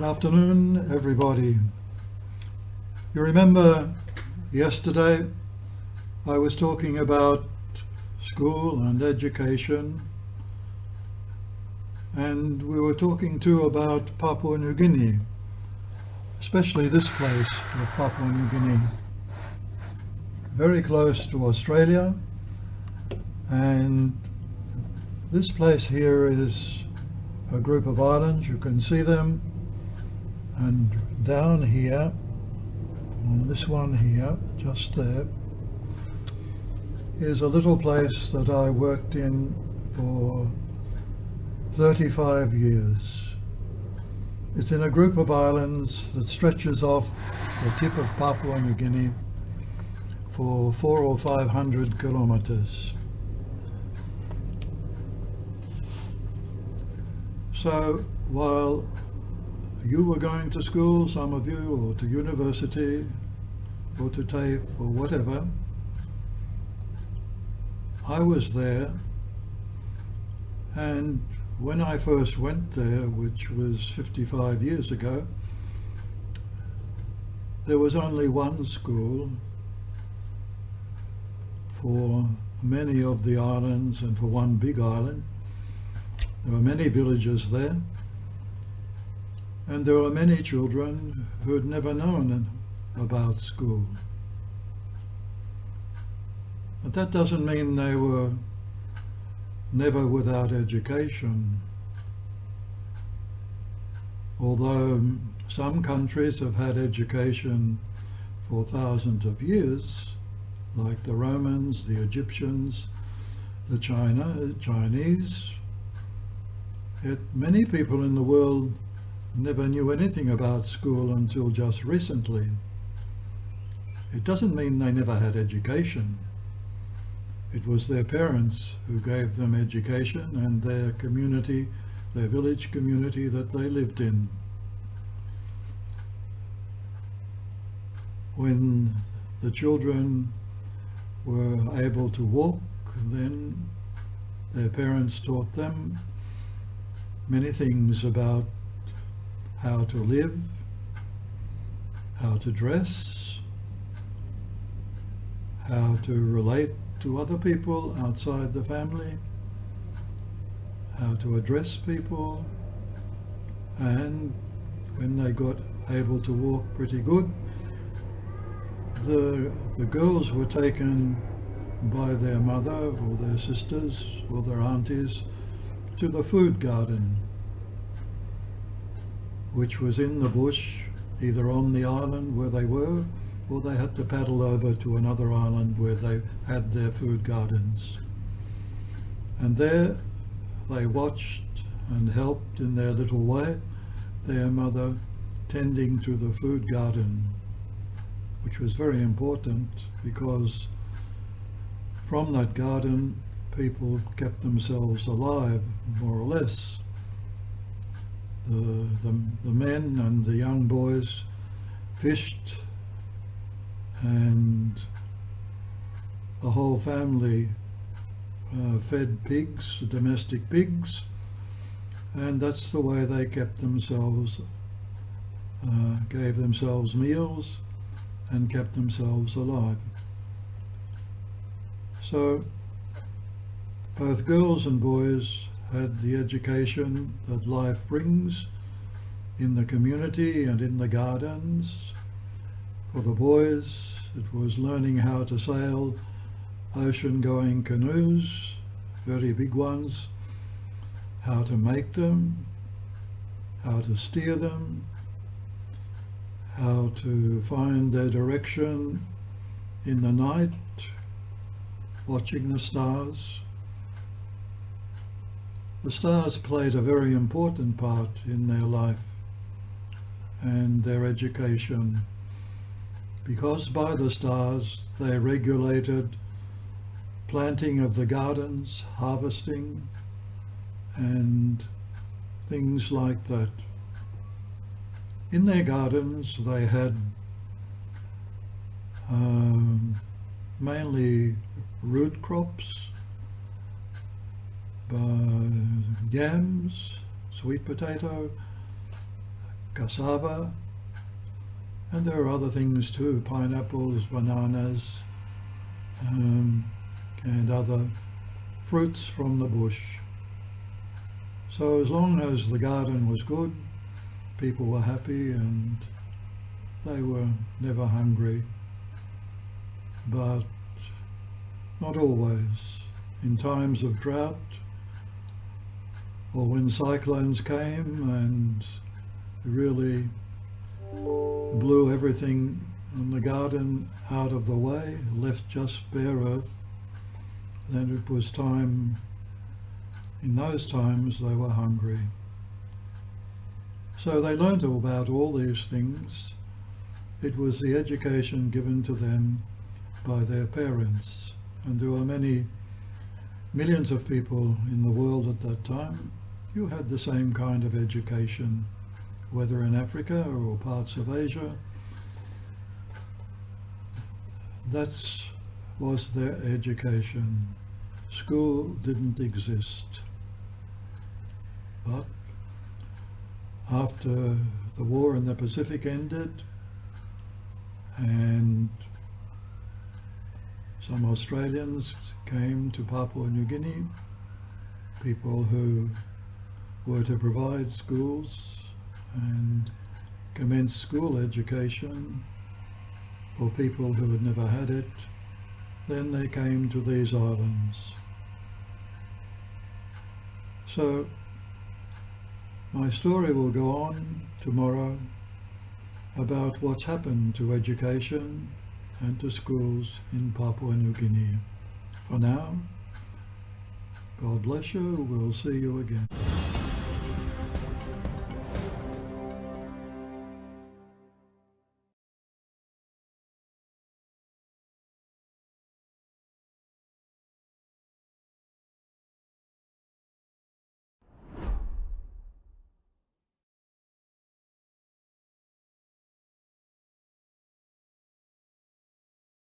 Good afternoon, everybody. You remember yesterday I was talking about school and education, and we were talking too about Papua New Guinea, especially this place of Papua New Guinea, very close to Australia. And this place here is a group of islands. You can see them. And down here, on this one here, just there, is a little place that I worked in for 35 years. It's in a group of islands that stretches off the tip of Papua New Guinea for 400 or 500 kilometers. So while you were going to school, some of you, or to university, or to TAFE, or whatever, I was there, and when I first went there, which was 55 years ago, there was only one school for many of the islands and for one big island. There were many villages there. And there were many children who had never known about school. But that doesn't mean they were never without education. Although some countries have had education for thousands of years, like the Romans, the Egyptians, the Chinese, yet many people in the world never knew anything about school until just recently. It doesn't mean they never had education. It was their parents who gave them education and their community, their village community that they lived in. When the children were able to walk, then their parents taught them many things about how to live, how to dress, how to relate to other people outside the family, how to address people, and when they got able to walk pretty good, the girls were taken by their mother or their sisters or their aunties to the food garden, which was in the bush, either on the island where they were, or they had to paddle over to another island where they had their food gardens. And there they watched and helped in their little way their mother tending to the food garden, which was very important because from that garden people kept themselves alive, more or less. The men and the young boys fished, and the whole family fed pigs, domestic pigs, and that's the way they kept themselves, gave themselves meals and kept themselves alive. So both girls and boys had the education that life brings in the community and in the gardens. For the boys, it was learning how to sail ocean-going canoes, very big ones, how to make them, how to steer them, how to find their direction in the night, watching the stars. The stars played a very important part in their life and their education, because by the stars they regulated planting of the gardens, harvesting, and things like that. In their gardens they had mainly root crops, yams, sweet potato, cassava, and there are other things too, pineapples, bananas, and other fruits from the bush. So as long as the garden was good, people were happy and they were never hungry. But not always. In times of drought, or when cyclones came and really blew everything in the garden out of the way, left just bare earth, then it was time, in those times they were hungry. So they learned about all these things. It was the education given to them by their parents. And there were many millions of people in the world at that time who had the same kind of education, whether in Africa or parts of Asia. That was their education. School didn't exist. But after the war in the Pacific ended, and some Australians came to Papua New Guinea, people who were to provide schools and commence school education for people who had never had it. Then they came to these islands. So my story will go on tomorrow about what's happened to education and to schools in Papua New Guinea. For now, God bless you. We'll see you again.